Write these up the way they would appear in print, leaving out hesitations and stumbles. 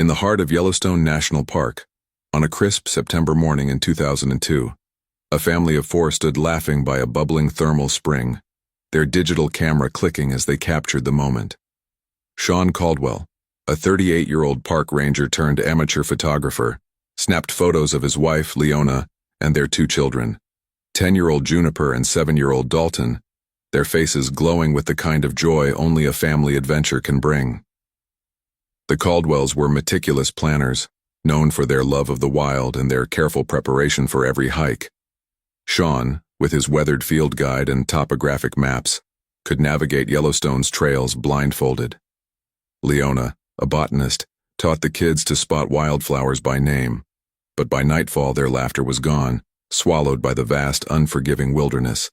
In the heart of Yellowstone National Park, on a crisp September morning in 2002, a family of four stood laughing by a bubbling thermal spring, their digital camera clicking as they captured the moment. Sean Caldwell, a 38-year-old park ranger turned amateur photographer, snapped photos of his wife, Leona, and their two children, 10-year-old Juniper and 7-year-old Dalton, their faces glowing with the kind of joy only a family adventure can bring. The Caldwells were meticulous planners, known for their love of the wild and their careful preparation for every hike. Sean, with his weathered field guide and topographic maps, could navigate Yellowstone's trails blindfolded. Leona, a botanist, taught the kids to spot wildflowers by name, but by nightfall their laughter was gone, swallowed by the vast, unforgiving wilderness.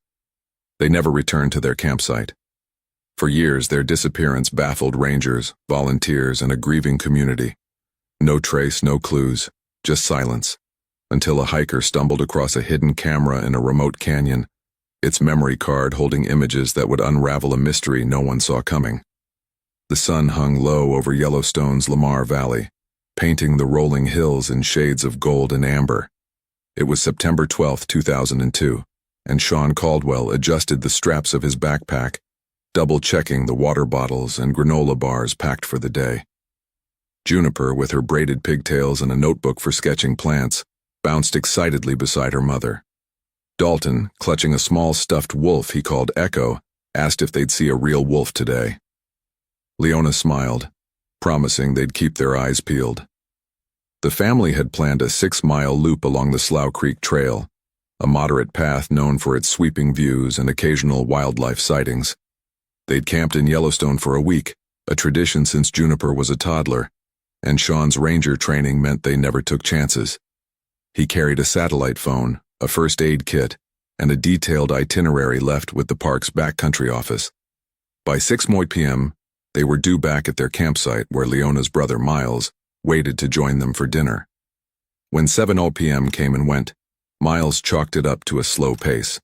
They never returned to their campsite. For years, their disappearance baffled rangers, volunteers, and a grieving community. No trace, no clues, just silence, until a hiker stumbled across a hidden camera in a remote canyon, its memory card holding images that would unravel a mystery no one saw coming. The sun hung low over Yellowstone's Lamar Valley, painting the rolling hills in shades of gold and amber. It was September 12, 2002, and Sean Caldwell adjusted the straps of his backpack, double-checking the water bottles and granola bars packed for the day. Juniper, with her braided pigtails and a notebook for sketching plants, bounced excitedly beside her mother. Dalton, clutching a small stuffed wolf he called Echo, asked if they'd see a real wolf today. Leona smiled, promising they'd keep their eyes peeled. The family had planned a 6-mile loop along the Slough Creek Trail, a moderate path known for its sweeping views and occasional wildlife sightings. They'd camped in Yellowstone for a week, a tradition since Juniper was a toddler, and Sean's ranger training meant they never took chances. He carried a satellite phone, a first aid kit, and a detailed itinerary left with the park's backcountry office. By 6 p.m., they were due back at their campsite where Leona's brother Miles waited to join them for dinner. When 7 p.m. came and went, Miles chalked it up to a slow pace.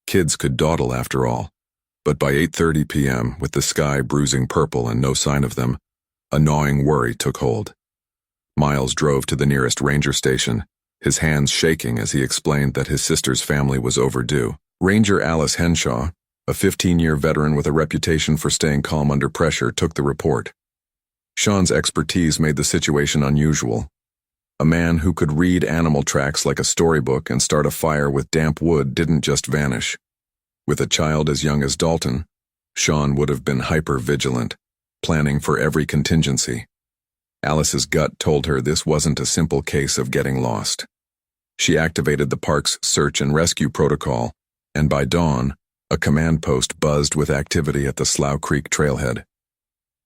Kids could dawdle after all, but by 8:30 p.m., with the sky bruising purple and no sign of them, a gnawing worry took hold. Miles drove to the nearest ranger station, his hands shaking as he explained that his sister's family was overdue. Ranger Alice Henshaw, a 15-year veteran with a reputation for staying calm under pressure, took the report. Sean's expertise made the situation unusual. A man who could read animal tracks like a storybook and start a fire with damp wood didn't just vanish. With a child as young as Dalton, Sean would have been hyper-vigilant, planning for every contingency. Alice's gut told her this wasn't a simple case of getting lost. She activated the park's search and rescue protocol, and by dawn, a command post buzzed with activity at the Slough Creek trailhead.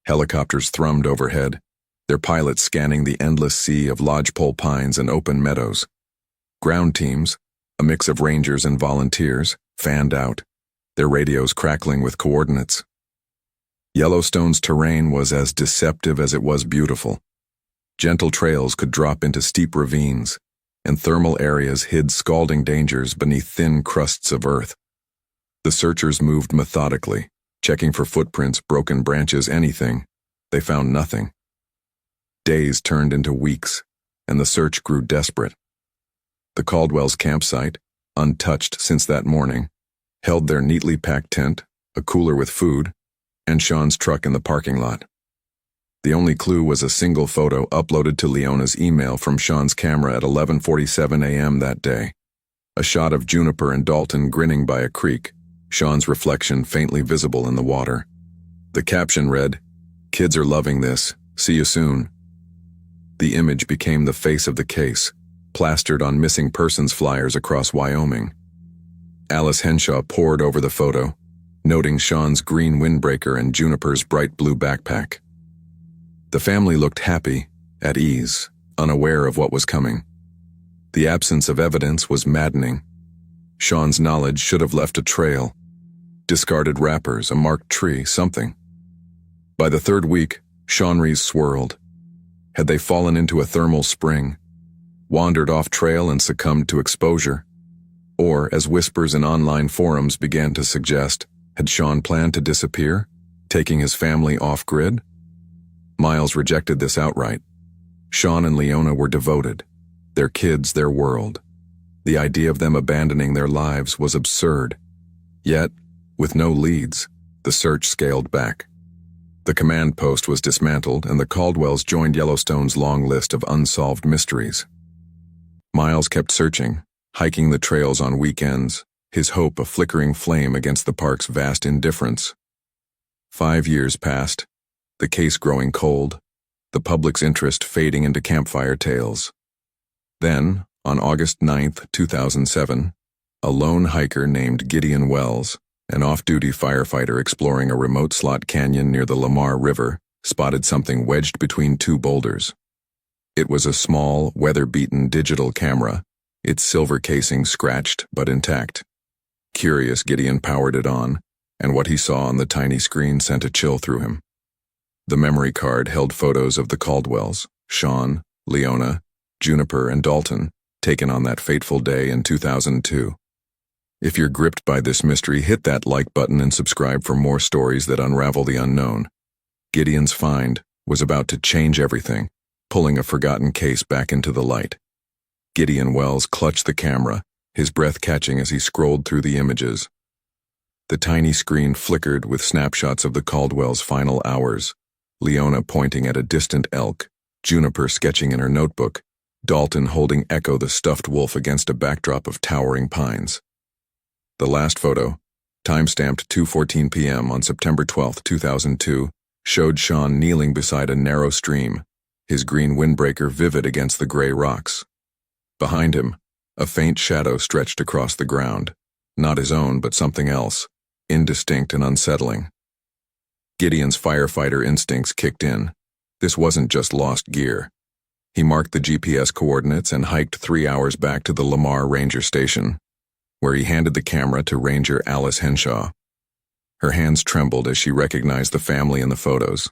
Helicopters thrummed overhead, their pilots scanning the endless sea of lodgepole pines and open meadows. Ground teams, a mix of rangers and volunteers, fanned out, their radios crackling with coordinates. Yellowstone's terrain was as deceptive as it was beautiful. Gentle trails could drop into steep ravines, and thermal areas hid scalding dangers beneath thin crusts of earth. The searchers moved methodically, checking for footprints, broken branches, anything. They found nothing. Days turned into weeks, and the search grew desperate. The Caldwells' campsite, untouched since that morning, held their neatly packed tent, a cooler with food, and Sean's truck in the parking lot. The only clue was a single photo uploaded to Leona's email from Sean's camera at 11:47 a.m. that day. A shot of Juniper and Dalton grinning by a creek, Sean's reflection faintly visible in the water. The caption read, "Kids are loving this. See you soon." The image became the face of the case, plastered on missing persons flyers across Wyoming. Alice Henshaw pored over the photo, noting Sean's green windbreaker and Juniper's bright blue backpack. The family looked happy, at ease, unaware of what was coming. The absence of evidence was maddening. Sean's knowledge should have left a trail. Discarded wrappers, a marked tree, something. By the third week, Seanries swirled. Had they fallen into a thermal spring, wandered off trail and succumbed to exposure? Or, as whispers in online forums began to suggest, had Sean planned to disappear, taking his family off-grid? Miles rejected this outright. Sean and Leona were devoted. Their kids, their world. The idea of them abandoning their lives was absurd. Yet, with no leads, the search scaled back. The command post was dismantled, and the Caldwells joined Yellowstone's long list of unsolved mysteries. Miles kept searching, hiking the trails on weekends, his hope a flickering flame against the park's vast indifference. 5 years passed, the case growing cold, the public's interest fading into campfire tales. Then, on August 9, 2007, a lone hiker named Gideon Wells, an off-duty firefighter exploring a remote slot canyon near the Lamar River, spotted something wedged between two boulders. It was a small, weather-beaten digital camera, its silver casing scratched but intact. Curious, Gideon powered it on, and what he saw on the tiny screen sent a chill through him. The memory card held photos of the Caldwells, Sean, Leona, Juniper, and Dalton, taken on that fateful day in 2002. If you're gripped by this mystery, hit that like button and subscribe for more stories that unravel the unknown. Gideon's find was about to change everything, pulling a forgotten case back into the light. Gideon Wells clutched the camera, his breath catching as he scrolled through the images. The tiny screen flickered with snapshots of the Caldwells' final hours, Leona pointing at a distant elk, Juniper sketching in her notebook, Dalton holding Echo the stuffed wolf against a backdrop of towering pines. The last photo, time-stamped 2:14 p.m. on September 12, 2002, showed Sean kneeling beside a narrow stream, his green windbreaker vivid against the gray rocks. Behind him, a faint shadow stretched across the ground, not his own but something else, indistinct and unsettling. Gideon's firefighter instincts kicked in. This wasn't just lost gear. He marked the GPS coordinates and hiked 3 hours back to the Lamar Ranger Station, where he handed the camera to Ranger Alice Henshaw. Her hands trembled as she recognized the family in the photos.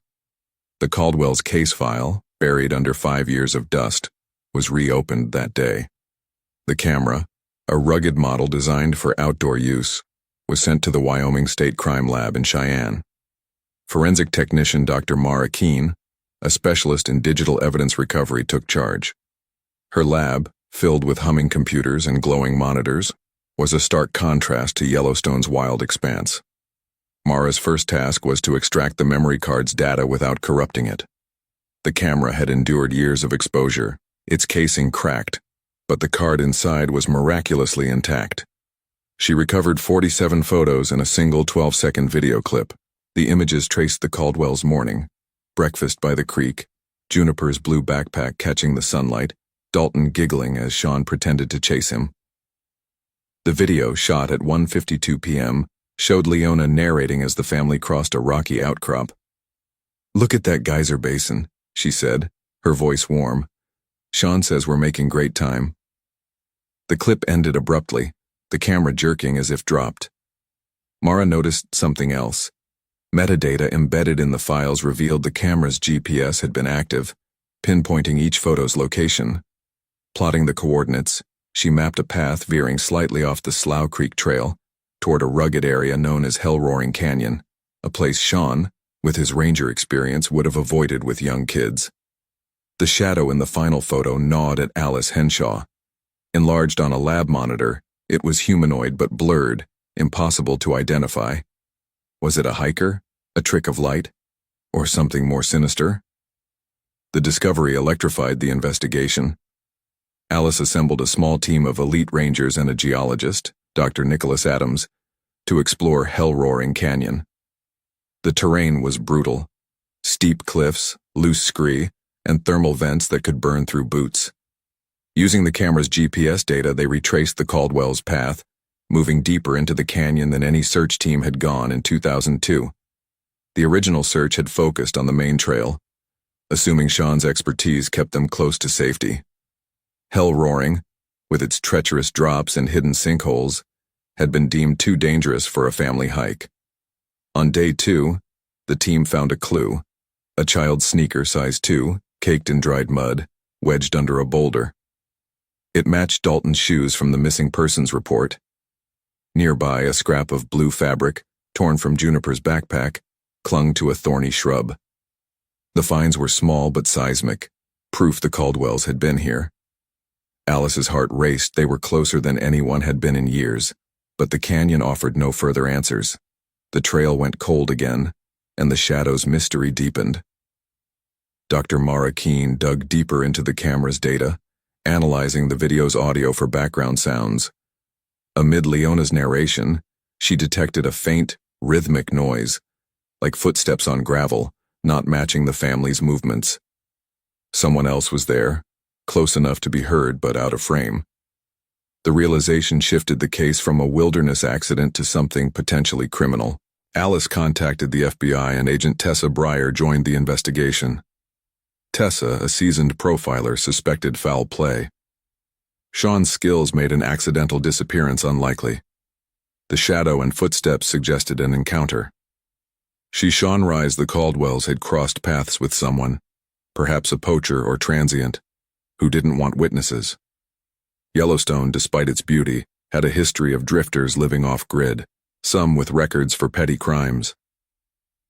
The Caldwells' case file, buried under 5 years of dust, was reopened that day. The camera, a rugged model designed for outdoor use, was sent to the Wyoming State Crime Lab in Cheyenne. Forensic technician Dr. Mara Keene, a specialist in digital evidence recovery, took charge. Her lab, filled with humming computers and glowing monitors, was a stark contrast to Yellowstone's wild expanse. Mara's first task was to extract the memory card's data without corrupting it. The camera had endured years of exposure, its casing cracked, but the card inside was miraculously intact. She recovered 47 photos in a single 12-second video clip. The images traced the Caldwells' morning, breakfast by the creek, Juniper's blue backpack catching the sunlight, Dalton giggling as Sean pretended to chase him. The video, shot at 1:52 p.m., showed Leona narrating as the family crossed a rocky outcrop. "Look at that geyser basin," she said, her voice warm. "Sean says we're making great time." The clip ended abruptly, the camera jerking as if dropped. Mara noticed something else. Metadata embedded in the files revealed the camera's GPS had been active, pinpointing each photo's location. Plotting the coordinates, she mapped a path veering slightly off the Slough Creek Trail toward a rugged area known as Hellroaring Canyon, a place Sean, with his ranger experience, would have avoided with young kids. The shadow in the final photo gnawed at Alice Henshaw. Enlarged on a lab monitor, it was humanoid but blurred, impossible to identify. Was it a hiker, a trick of light, or something more sinister? The discovery electrified the investigation. Alice assembled a small team of elite rangers and a geologist, Dr. Nicholas Adams, to explore Hellroaring Canyon. The terrain was brutal. Steep cliffs, loose scree, and thermal vents that could burn through boots. Using the camera's GPS data, they retraced the Caldwells' path, moving deeper into the canyon than any search team had gone in 2002. The original search had focused on the main trail, assuming Sean's expertise kept them close to safety. Hellroaring, with its treacherous drops and hidden sinkholes, had been deemed too dangerous for a family hike. On day 2, the team found a clue, a child's sneaker size 2, caked in dried mud, wedged under a boulder. It matched Dalton's shoes from the missing persons report. Nearby, a scrap of blue fabric, torn from Juniper's backpack, clung to a thorny shrub. The finds were small but seismic, Proof the Caldwells had been here. Alice's heart raced. They were closer than anyone had been in years, but the canyon offered no further answers. The trail went cold again, and the shadow's mystery deepened. Dr. Mara Keene dug deeper into the camera's data, analyzing the video's audio for background sounds. Amid Leona's narration, she detected a faint, rhythmic noise, like footsteps on gravel, not matching the family's movements. Someone else was there, close enough to be heard but out of frame. The realization shifted the case from a wilderness accident to something potentially criminal. Alice contacted the FBI and Agent Tessa Breyer joined the investigation. Tessa, a seasoned profiler, suspected foul play. Sean's skills made an accidental disappearance unlikely. The shadow and footsteps suggested an encounter. She Seanrized the Caldwells had crossed paths with someone, perhaps a poacher or transient, who didn't want witnesses. Yellowstone, despite its beauty, had a history of drifters living off-grid, some with records for petty crimes.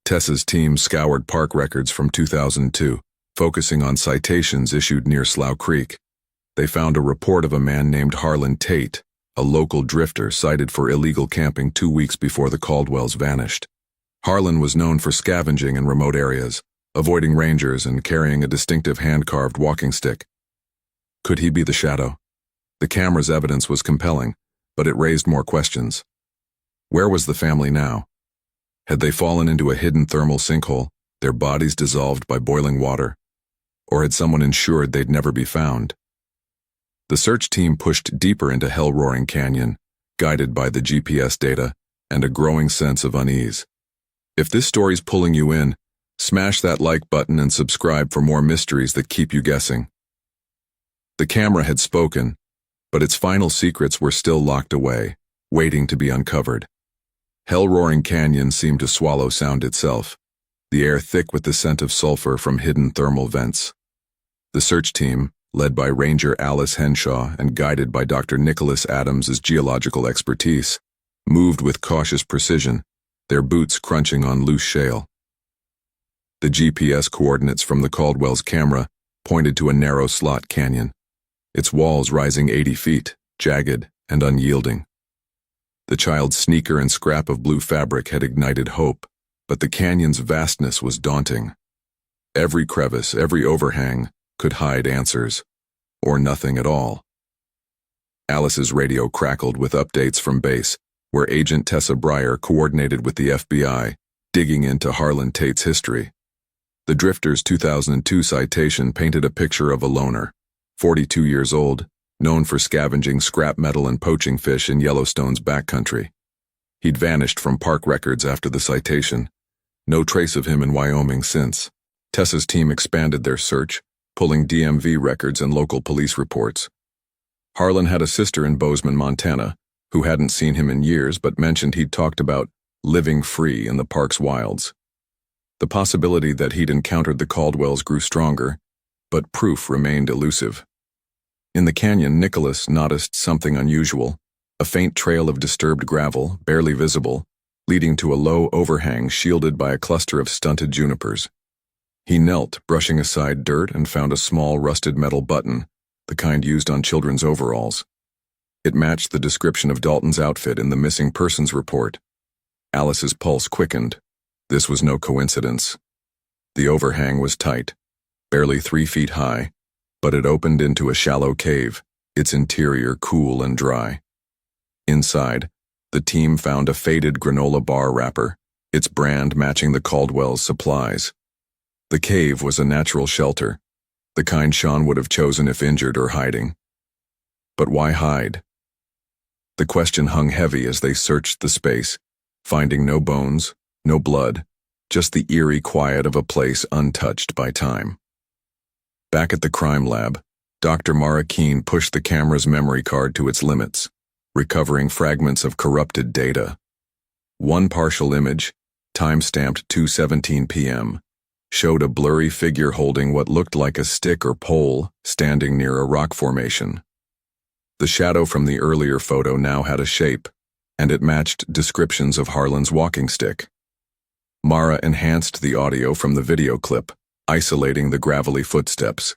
Tessa's team scoured park records from 2002, focusing on citations issued near Slough Creek. They found a report of a man named Harlan Tate, a local drifter cited for illegal camping 2 weeks before the Caldwells vanished. Harlan was known for scavenging in remote areas, avoiding rangers and carrying a distinctive hand-carved walking stick. Could he be the shadow? The camera's evidence was compelling, but it raised more questions. Where was the family now? Had they fallen into a hidden thermal sinkhole, their bodies dissolved by boiling water? Or had someone ensured they'd never be found? The search team pushed deeper into Hellroaring Canyon, guided by the GPS data and a growing sense of unease. If this story's pulling you in, smash that like button and subscribe for more mysteries that keep you guessing. The camera had spoken, but its final secrets were still locked away, waiting to be uncovered. Hellroaring Canyon seemed to swallow sound itself, the air thick with the scent of sulfur from hidden thermal vents. The search team, led by Ranger Alice Henshaw and guided by Dr. Nicholas Adams's geological expertise, moved with cautious precision, their boots crunching on loose shale. The GPS coordinates from the Caldwell's camera pointed to a narrow slot canyon, its walls rising 80 feet, jagged and unyielding. The child's sneaker and scrap of blue fabric had ignited hope, but the canyon's vastness was daunting. Every crevice, every overhang could hide answers, or nothing at all. Alice's radio crackled with updates from base, where Agent Tessa Breyer coordinated with the FBI, digging into Harlan Tate's history. The Drifter's 2002 citation painted a picture of a loner, 42 years old, known for scavenging scrap metal and poaching fish in Yellowstone's backcountry. He'd vanished from park records after the citation. No trace of him in Wyoming since. Tessa's team expanded their search, pulling DMV records and local police reports. Harlan had a sister in Bozeman, Montana, who hadn't seen him in years but mentioned he'd talked about living free in the park's wilds. The possibility that he'd encountered the Caldwells grew stronger, but proof remained elusive. In the canyon, Nicholas noticed something unusual, a faint trail of disturbed gravel, barely visible, leading to a low overhang shielded by a cluster of stunted junipers. He knelt, brushing aside dirt, and found a small rusted metal button, the kind used on children's overalls. It matched the description of Dalton's outfit in the missing persons report. Alice's pulse quickened. This was no coincidence. The overhang was tight, barely 3 feet high, but it opened into a shallow cave, its interior cool and dry. Inside, the team found a faded granola bar wrapper, its brand matching the Caldwell's supplies. The cave was a natural shelter, the kind Sean would have chosen if injured or hiding. But why hide? The question hung heavy as they searched the space, finding no bones, no blood, just the eerie quiet of a place untouched by time. Back at the crime lab, Dr. Mara Keene pushed the camera's memory card to its limits, recovering fragments of corrupted data. One partial image, time-stamped 2:17 p.m., showed a blurry figure holding what looked like a stick or pole standing near a rock formation. The shadow from the earlier photo now had a shape, and it matched descriptions of Harlan's walking stick. Mara enhanced the audio from the video clip, isolating the gravelly footsteps.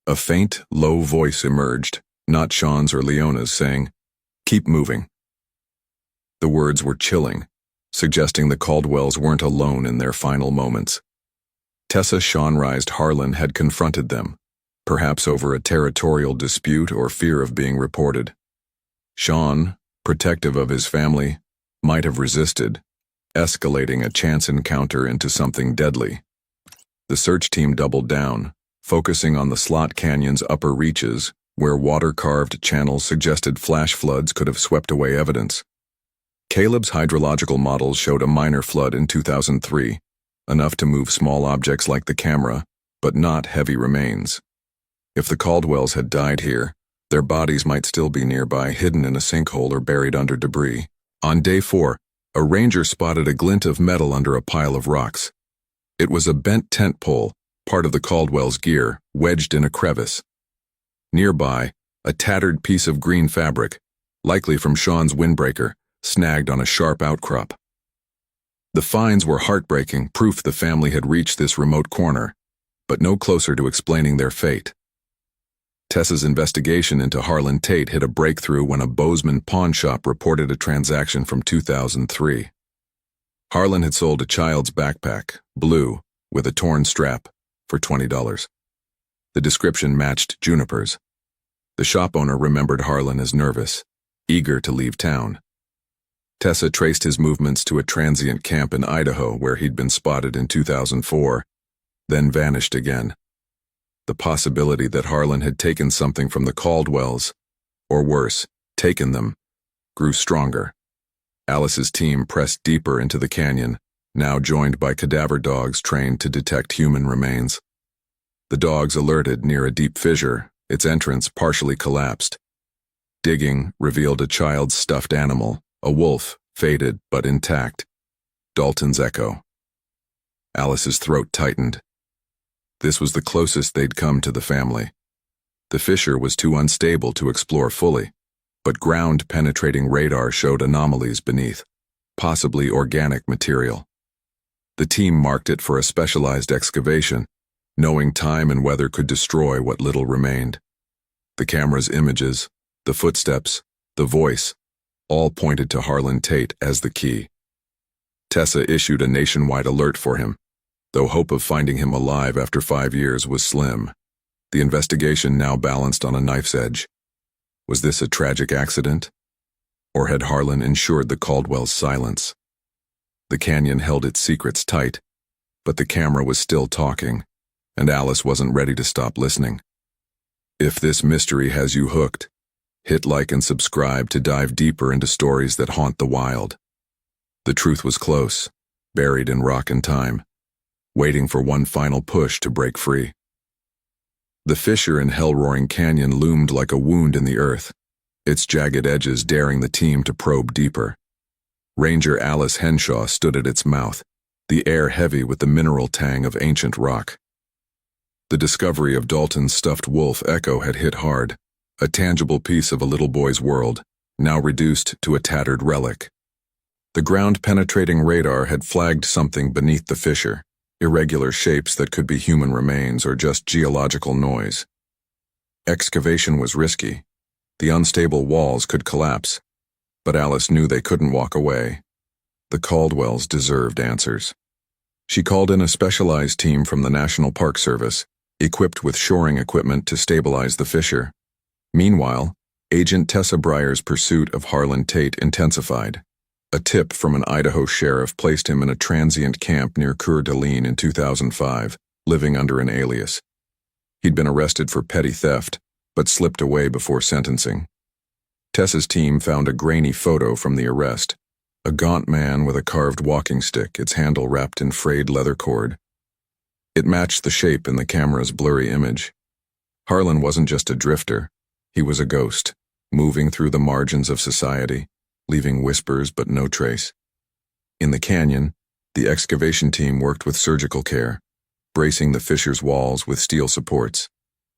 A faint, low voice emerged, not Sean's or Leona's, saying, "Keep moving." The words were chilling, suggesting the Caldwells weren't alone in their final moments. Tessa Seanrized Harlan had confronted them, perhaps over a territorial dispute or fear of being reported. Sean, protective of his family, might have resisted, escalating a chance encounter into something deadly. The search team doubled down, focusing on the Slot Canyon's upper reaches, where water-carved channels suggested flash floods could have swept away evidence. Caleb's hydrological models showed a minor flood in 2003, enough to move small objects like the camera, but not heavy remains. If the Caldwells had died here, their bodies might still be nearby, hidden in a sinkhole or buried under debris. On day 4, a ranger spotted a glint of metal under a pile of rocks. It was a bent tent pole, part of the Caldwells' gear, wedged in a crevice. Nearby, a tattered piece of green fabric, likely from Sean's windbreaker, snagged on a sharp outcrop. The finds were heartbreaking, proof the family had reached this remote corner, but no closer to explaining their fate. Tessa's investigation into Harlan Tate hit a breakthrough when a Bozeman pawn shop reported a transaction from 2003. Harlan had sold a child's backpack, blue, with a torn strap, for $20. The description matched Juniper's. The shop owner remembered Harlan as nervous, eager to leave town. Tessa traced his movements to a transient camp in Idaho where he'd been spotted in 2004, then vanished again. The possibility that Harlan had taken something from the Caldwells, or worse, taken them, grew stronger. Alice's team pressed deeper into the canyon, now joined by cadaver dogs trained to detect human remains. The dogs alerted near a deep fissure, its entrance partially collapsed. Digging revealed a child's stuffed animal, a wolf, faded but intact. Dalton's echo. Alice's throat tightened. This was the closest they'd come to the family. The fissure was too unstable to explore fully, but ground-penetrating radar showed anomalies beneath, possibly organic material. The team marked it for a specialized excavation, knowing time and weather could destroy what little remained. The camera's images, the footsteps, the voice, all pointed to Harlan Tate as the key. Tessa issued a nationwide alert for him, though hope of finding him alive after 5 years was slim. The investigation now balanced on a knife's edge. Was this a tragic accident? Or had Harlan ensured the Caldwells' silence? The canyon held its secrets tight, but the camera was still talking, and Alice wasn't ready to stop listening. If this mystery has you hooked, hit like and subscribe to dive deeper into stories that haunt the wild. The truth was close, buried in rock and time, waiting for one final push to break free. The fissure in Hellroaring Canyon loomed like a wound in the earth, its jagged edges daring the team to probe deeper. Ranger Alice Henshaw stood at its mouth, the air heavy with the mineral tang of ancient rock. The discovery of Dalton's stuffed wolf echo had hit hard, a tangible piece of a little boy's world, now reduced to a tattered relic. The ground-penetrating radar had flagged something beneath the fissure, irregular shapes that could be human remains or just geological noise. Excavation was risky. The unstable walls could collapse, but Alice knew they couldn't walk away. The Caldwells deserved answers. She called in a specialized team from the National Park Service, equipped with shoring equipment to stabilize the fissure. Meanwhile, Agent Tessa Breyer's pursuit of Harlan Tate intensified. A tip from an Idaho sheriff placed him in a transient camp near Coeur d'Alene in 2005, living under an alias. He'd been arrested for petty theft, but slipped away before sentencing. Tessa's team found a grainy photo from the arrest, a gaunt man with a carved walking stick, its handle wrapped in frayed leather cord. It matched the shape in the camera's blurry image. Harlan wasn't just a drifter. He was a ghost, moving through the margins of society, leaving whispers but no trace. In the canyon, the excavation team worked with surgical care, bracing the fissure's walls with steel supports.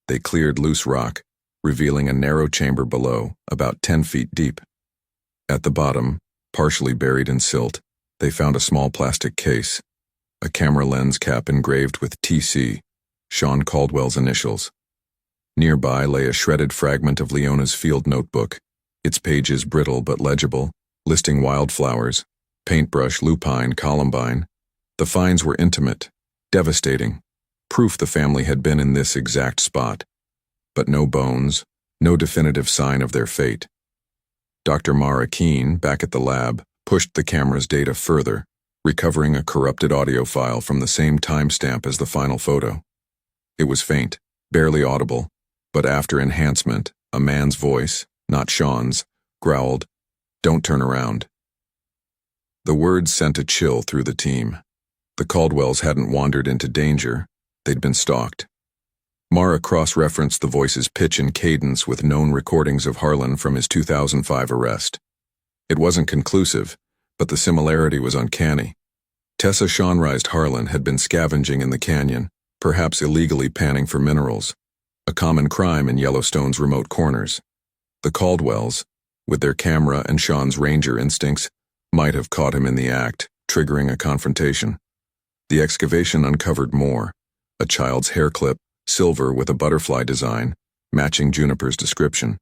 They cleared loose rock, revealing a narrow chamber below, about 10 feet deep. At the bottom, partially buried in silt, they found a small plastic case, a camera lens cap engraved with TC, Sean Caldwell's initials. Nearby lay a shredded fragment of Leona's field notebook, its pages brittle but legible, listing wildflowers, paintbrush, lupine, columbine. The finds were intimate, devastating, proof the family had been in this exact spot. But no bones, no definitive sign of their fate. Dr. Mara Keene, back at the lab, pushed the camera's data further, recovering a corrupted audio file from the same timestamp as the final photo. It was faint, barely audible, but after enhancement, a man's voice, not Sean's, growled, "Don't turn around." The words sent a chill through the team. The Caldwells hadn't wandered into danger, they'd been stalked. Mara cross-referenced the voice's pitch and cadence with known recordings of Harlan from his 2005 arrest. It wasn't conclusive, but the similarity was uncanny. Tessa Schonreist Harlan had been scavenging in the canyon, perhaps illegally panning for minerals, a common crime in Yellowstone's remote corners. The Caldwells, with their camera and Sean's ranger instincts, might have caught him in the act, triggering a confrontation. The excavation uncovered more: a child's hair clip, silver with a butterfly design, matching Juniper's description.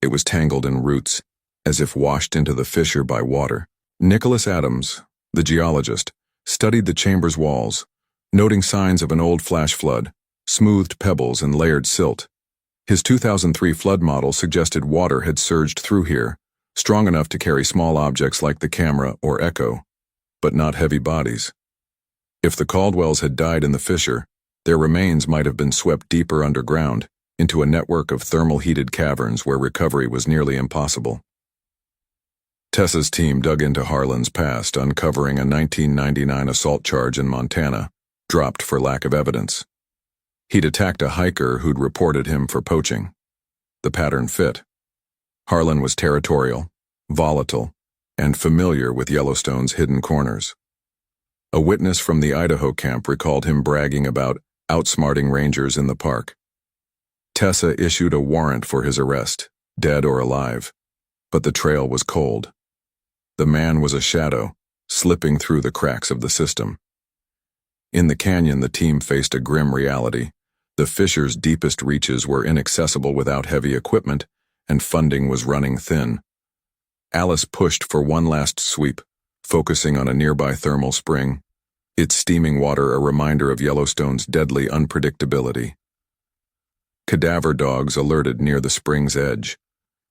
It was tangled in roots, as if washed into the fissure by water. Nicholas Adams, the geologist, studied the chamber's walls, noting signs of an old flash flood, smoothed pebbles and layered silt. His 2003 flood model suggested water had surged through here, strong enough to carry small objects like the camera or echo, but not heavy bodies. If the Caldwells had died in the fissure, their remains might have been swept deeper underground, into a network of thermal-heated caverns where recovery was nearly impossible. Tessa's team dug into Harlan's past, uncovering a 1999 assault charge in Montana, dropped for lack of evidence. He'd attacked a hiker who'd reported him for poaching. The pattern fit. Harlan was territorial, volatile, and familiar with Yellowstone's hidden corners. A witness from the Idaho camp recalled him bragging about outsmarting rangers in the park. Tessa issued a warrant for his arrest, dead or alive, but the trail was cold. The man was a shadow, slipping through the cracks of the system. In the canyon, the team faced a grim reality. The fissure's deepest reaches were inaccessible without heavy equipment, and funding was running thin. Alice pushed for one last sweep, focusing on a nearby thermal spring, its steaming water a reminder of Yellowstone's deadly unpredictability. Cadaver dogs alerted near the spring's edge,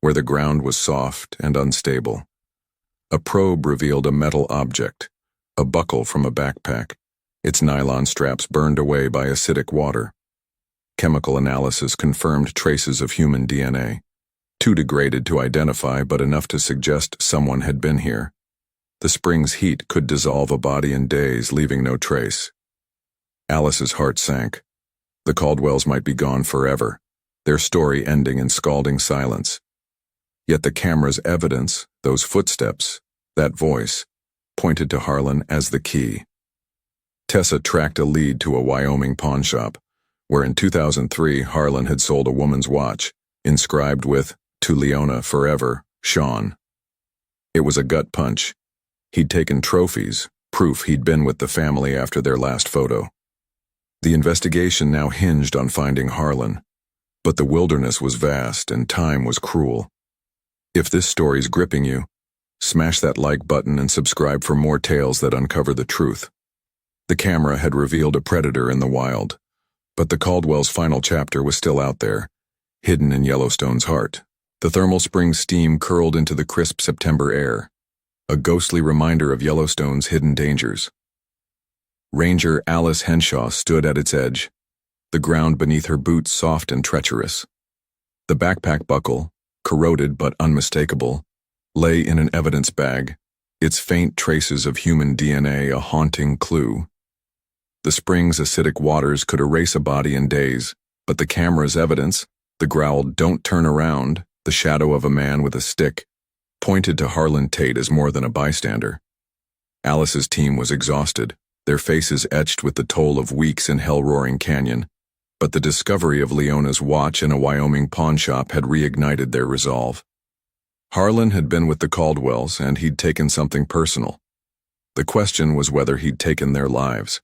where the ground was soft and unstable. A probe revealed a metal object, a buckle from a backpack, its nylon straps burned away by acidic water. Chemical analysis confirmed traces of human DNA, too degraded to identify but enough to suggest someone had been here. The spring's heat could dissolve a body in days, leaving no trace. Alice's heart sank. The Caldwells might be gone forever, their story ending in scalding silence. Yet the camera's evidence, those footsteps, that voice, pointed to Harlan as the key. Tessa tracked a lead to a Wyoming pawnshop, where in 2003 Harlan had sold a woman's watch, inscribed with, "To Leona forever, Sean." It was a gut punch. He'd taken trophies, proof he'd been with the family after their last photo. The investigation now hinged on finding Harlan, but the wilderness was vast and time was cruel. If this story's gripping you, smash that like button and subscribe for more tales that uncover the truth. The camera had revealed a predator in the wild, but the Caldwells' final chapter was still out there, hidden in Yellowstone's heart. The thermal spring steam curled into the crisp September air, a ghostly reminder of Yellowstone's hidden dangers. Ranger Alice Henshaw stood at its edge, the ground beneath her boots soft and treacherous. The backpack buckle, corroded but unmistakable, lay in an evidence bag, its faint traces of human DNA a haunting clue. The spring's acidic waters could erase a body in days, but the camera's evidence, the growled "Don't turn around," the shadow of a man with a stick, pointed to Harlan Tate as more than a bystander. Alice's team was exhausted, their faces etched with the toll of weeks in Hellroaring Canyon, but the discovery of Leona's watch in a Wyoming pawnshop had reignited their resolve. Harlan had been with the Caldwells, and he'd taken something personal. The question was whether he'd taken their lives.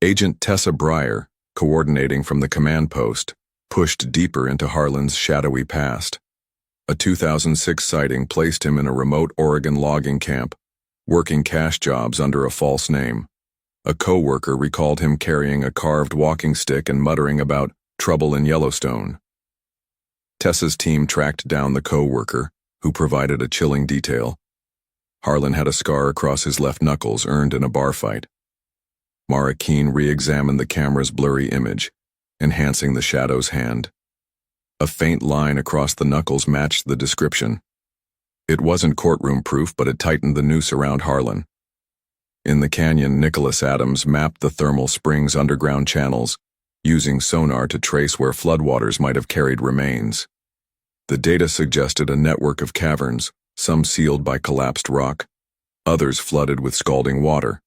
Agent Tessa Breyer, coordinating from the command post, pushed deeper into Harlan's shadowy past. A 2006 sighting placed him in a remote Oregon logging camp, working cash jobs under a false name. A co-worker recalled him carrying a carved walking stick and muttering about trouble in Yellowstone. Tessa's team tracked down the co-worker, who provided a chilling detail. Harlan had a scar across his left knuckles earned in a bar fight. Mara Keene re-examined the camera's blurry image, enhancing the shadow's hand. A faint line across the knuckles matched the description. It wasn't courtroom-proof, but it tightened the noose around Harlan. In the canyon, Nicholas Adams mapped the thermal spring's underground channels, using sonar to trace where floodwaters might have carried remains. The data suggested a network of caverns, some sealed by collapsed rock, others flooded with scalding water.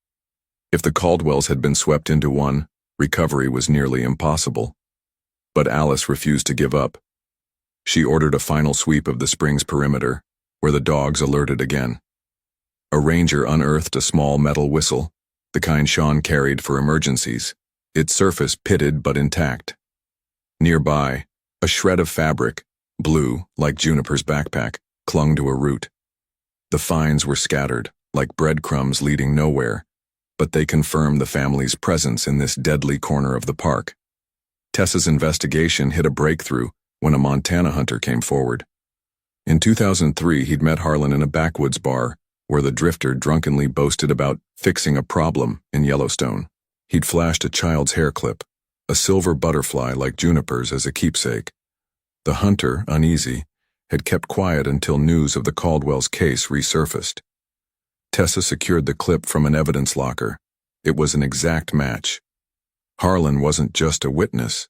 If the Caldwells had been swept into one, recovery was nearly impossible. But Alice refused to give up. She ordered a final sweep of the spring's perimeter, where the dogs alerted again. A ranger unearthed a small metal whistle, the kind Sean carried for emergencies, its surface pitted but intact. Nearby, a shred of fabric, blue like Juniper's backpack, clung to a root. The finds were scattered, like breadcrumbs leading nowhere, but they confirmed the family's presence in this deadly corner of the park. Tessa's investigation hit a breakthrough when a Montana hunter came forward. In 2003, he'd met Harlan in a backwoods bar where the drifter drunkenly boasted about fixing a problem in Yellowstone. He'd flashed a child's hair clip, a silver butterfly like Juniper's, as a keepsake. The hunter, uneasy, had kept quiet until news of the Caldwell's case resurfaced. Tessa secured the clip from an evidence locker. It was an exact match. Harlan wasn't just a witness,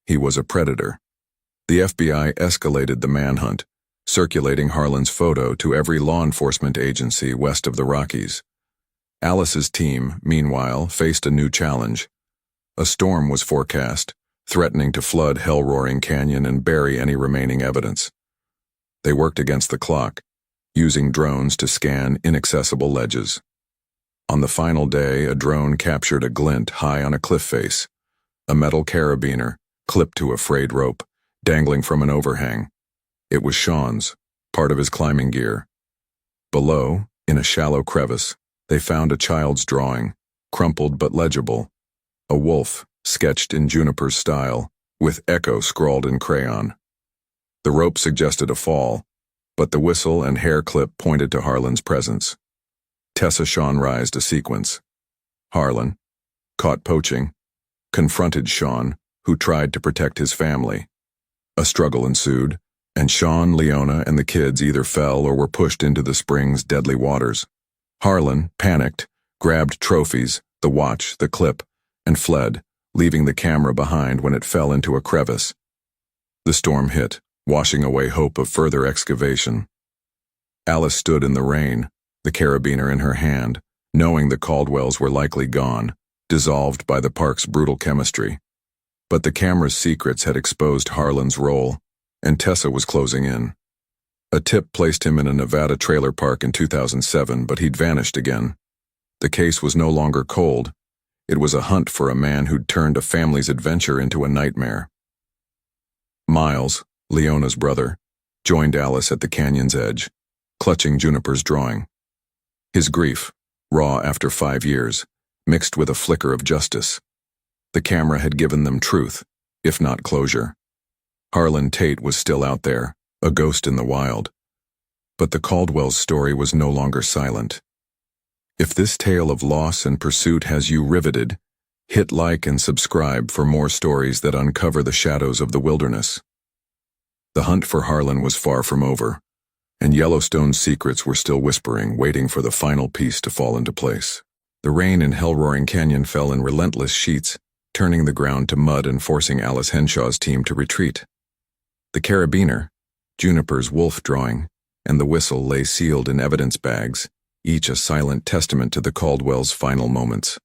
he was a predator. The FBI escalated the manhunt, circulating Harlan's photo to every law enforcement agency west of the Rockies. Alice's team, meanwhile, faced a new challenge. A storm was forecast, threatening to flood Hellroaring Canyon and bury any remaining evidence. They worked against the clock, using drones to scan inaccessible ledges. On the final day, a drone captured a glint high on a cliff face, a metal carabiner, clipped to a frayed rope, dangling from an overhang. It was Sean's, part of his climbing gear. Below, in a shallow crevice, they found a child's drawing, crumpled but legible. A wolf, sketched in Juniper's style, with Echo scrawled in crayon. The rope suggested a fall, but the whistle and hair clip pointed to Harlan's presence. Tessa Seanrised a sequence. Harlan, caught poaching, confronted Sean, who tried to protect his family. A struggle ensued, and Sean, Leona, and the kids either fell or were pushed into the spring's deadly waters. Harlan, panicked, grabbed trophies, the watch, the clip, and fled, leaving the camera behind when it fell into a crevice. The storm hit, washing away hope of further excavation. Alice stood in the rain, the carabiner in her hand, knowing the Caldwells were likely gone, dissolved by the park's brutal chemistry. But the camera's secrets had exposed Harlan's role, and Tessa was closing in. A tip placed him in a Nevada trailer park in 2007, but he'd vanished again. The case was no longer cold. It was a hunt for a man who'd turned a family's adventure into a nightmare. Miles, Leona's brother, joined Alice at the canyon's edge, clutching Juniper's drawing. His grief, raw after 5 years, mixed with a flicker of justice. The camera had given them truth, if not closure. Harlan Tate was still out there, a ghost in the wild. But the Caldwell's story was no longer silent. If this tale of loss and pursuit has you riveted, hit like and subscribe for more stories that uncover the shadows of the wilderness. The hunt for Harlan was far from over, and Yellowstone's secrets were still whispering, waiting for the final piece to fall into place. The rain in Hellroaring Canyon fell in relentless sheets, turning the ground to mud and forcing Alice Henshaw's team to retreat. The carabiner, Juniper's wolf drawing, and the whistle lay sealed in evidence bags, each a silent testament to the Caldwells' final moments.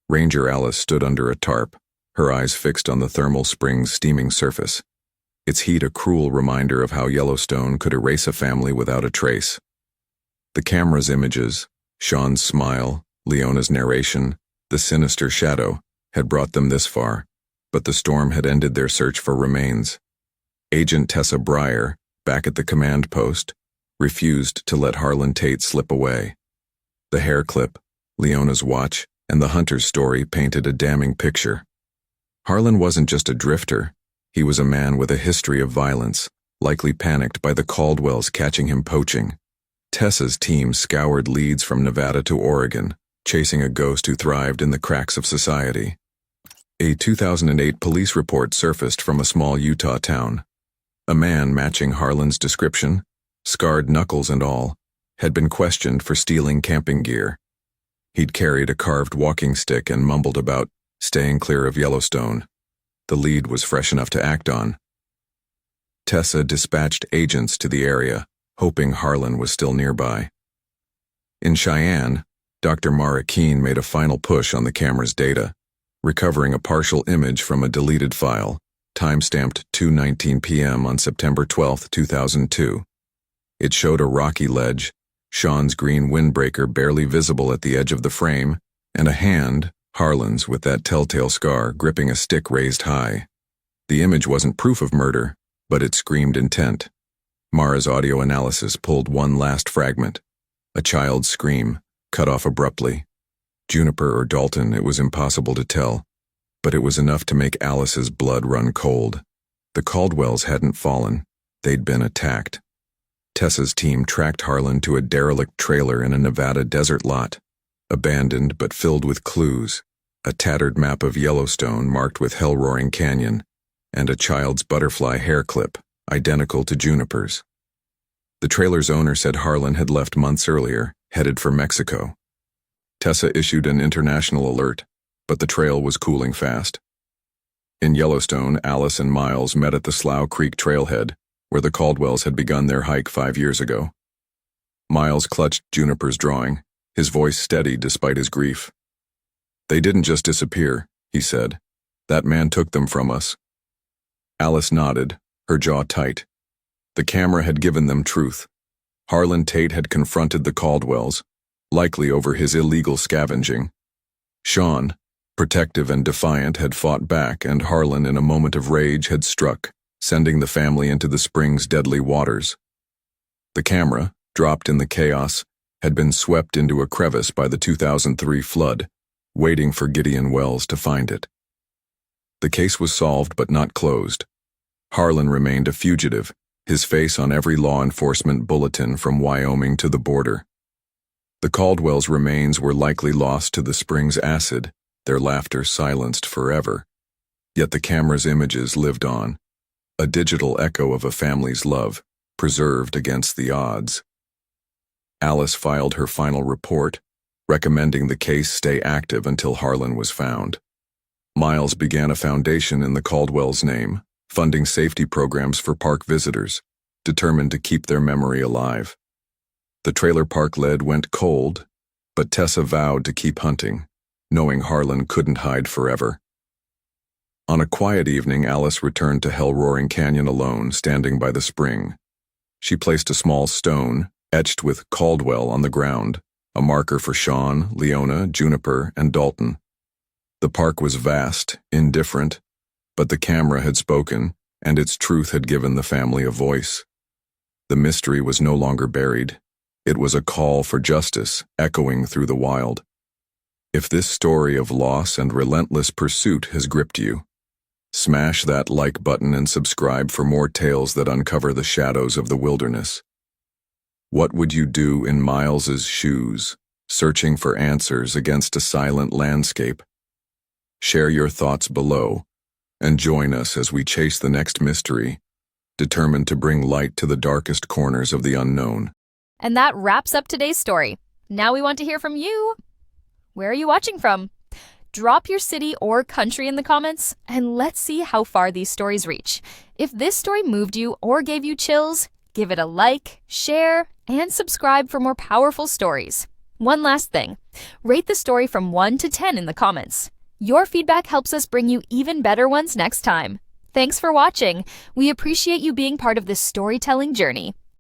Ranger Alice stood under a tarp, her eyes fixed on the thermal spring's steaming surface, its heat a cruel reminder of how Yellowstone could erase a family without a trace. The camera's images, Sean's smile, Leona's narration, the sinister shadow, had brought them this far, but the storm had ended their search for remains. Agent Tessa Breyer, back at the command post, refused to let Harlan Tate slip away. The hair clip, Leona's watch, and the hunter's story painted a damning picture. Harlan wasn't just a drifter. He was a man with a history of violence, likely panicked by the Caldwells catching him poaching. Tessa's team scoured leads from Nevada to Oregon, chasing a ghost who thrived in the cracks of society. A 2008 police report surfaced from a small Utah town. A man matching Harlan's description, scarred knuckles and all, had been questioned for stealing camping gear. He'd carried a carved walking stick and mumbled about staying clear of Yellowstone. The lead was fresh enough to act on. Tessa dispatched agents to the area, hoping Harlan was still nearby. In Cheyenne, Dr. Mara Keene made a final push on the camera's data, recovering a partial image from a deleted file, time-stamped 2:19 p.m. on September 12, 2002. It showed a rocky ledge, Sean's green windbreaker barely visible at the edge of the frame, and a hand, Harlan's with that telltale scar, gripping a stick raised high. The image wasn't proof of murder, but it screamed intent. Mara's audio analysis pulled one last fragment, a child's scream, cut off abruptly. Juniper or Dalton, it was impossible to tell, but it was enough to make Alice's blood run cold. The Caldwells hadn't fallen, they'd been attacked. Tessa's team tracked Harlan to a derelict trailer in a Nevada desert lot, abandoned but filled with clues, a tattered map of Yellowstone marked with Hellroaring Canyon, and a child's butterfly hair clip, identical to Juniper's. The trailer's owner said Harlan had left months earlier, headed for Mexico. Tessa issued an international alert, but the trail was cooling fast. In Yellowstone, Alice and Miles met at the Slough Creek trailhead, where the Caldwells had begun their hike 5 years ago. Miles clutched Juniper's drawing, his voice steady despite his grief. "They didn't just disappear," he said. "That man took them from us." Alice nodded, her jaw tight. The camera had given them truth. Harlan Tate had confronted the Caldwells, likely over his illegal scavenging. Sean, protective and defiant, had fought back, and Harlan, in a moment of rage, had struck, sending the family into the spring's deadly waters. The camera, dropped in the chaos, had been swept into a crevice by the 2003 flood, waiting for Gideon Wells to find it. The case was solved but not closed. Harlan remained a fugitive, his face on every law enforcement bulletin from Wyoming to the border. The Caldwells' remains were likely lost to the spring's acid, their laughter silenced forever. Yet the camera's images lived on, a digital echo of a family's love, preserved against the odds. Alice filed her final report, recommending the case stay active until Harlan was found. Miles began a foundation in the Caldwells' name, funding safety programs for park visitors, determined to keep their memory alive. The trailer park lead went cold, but Tessa vowed to keep hunting, knowing Harlan couldn't hide forever. On a quiet evening, Alice returned to Hellroaring Canyon alone, standing by the spring. She placed a small stone, etched with Caldwell, on the ground, a marker for Sean, Leona, Juniper, and Dalton. The park was vast, indifferent, but the camera had spoken, and its truth had given the family a voice. The mystery was no longer buried. It was a call for justice, echoing through the wild. If this story of loss and relentless pursuit has gripped you, smash that like button and subscribe for more tales that uncover the shadows of the wilderness. What would you do in Miles's shoes, searching for answers against a silent landscape? Share your thoughts below, and join us as we chase the next mystery, determined to bring light to the darkest corners of the unknown. And that wraps up today's story. Now we want to hear from you. Where are you watching from? Drop your city or country in the comments, and let's see how far these stories reach. If this story moved you or gave you chills, give it a like, share, and subscribe for more powerful stories. One last thing, rate the story from 1 to 10 in the comments. Your feedback helps us bring you even better ones next time. Thanks for watching. We appreciate you being part of this storytelling journey.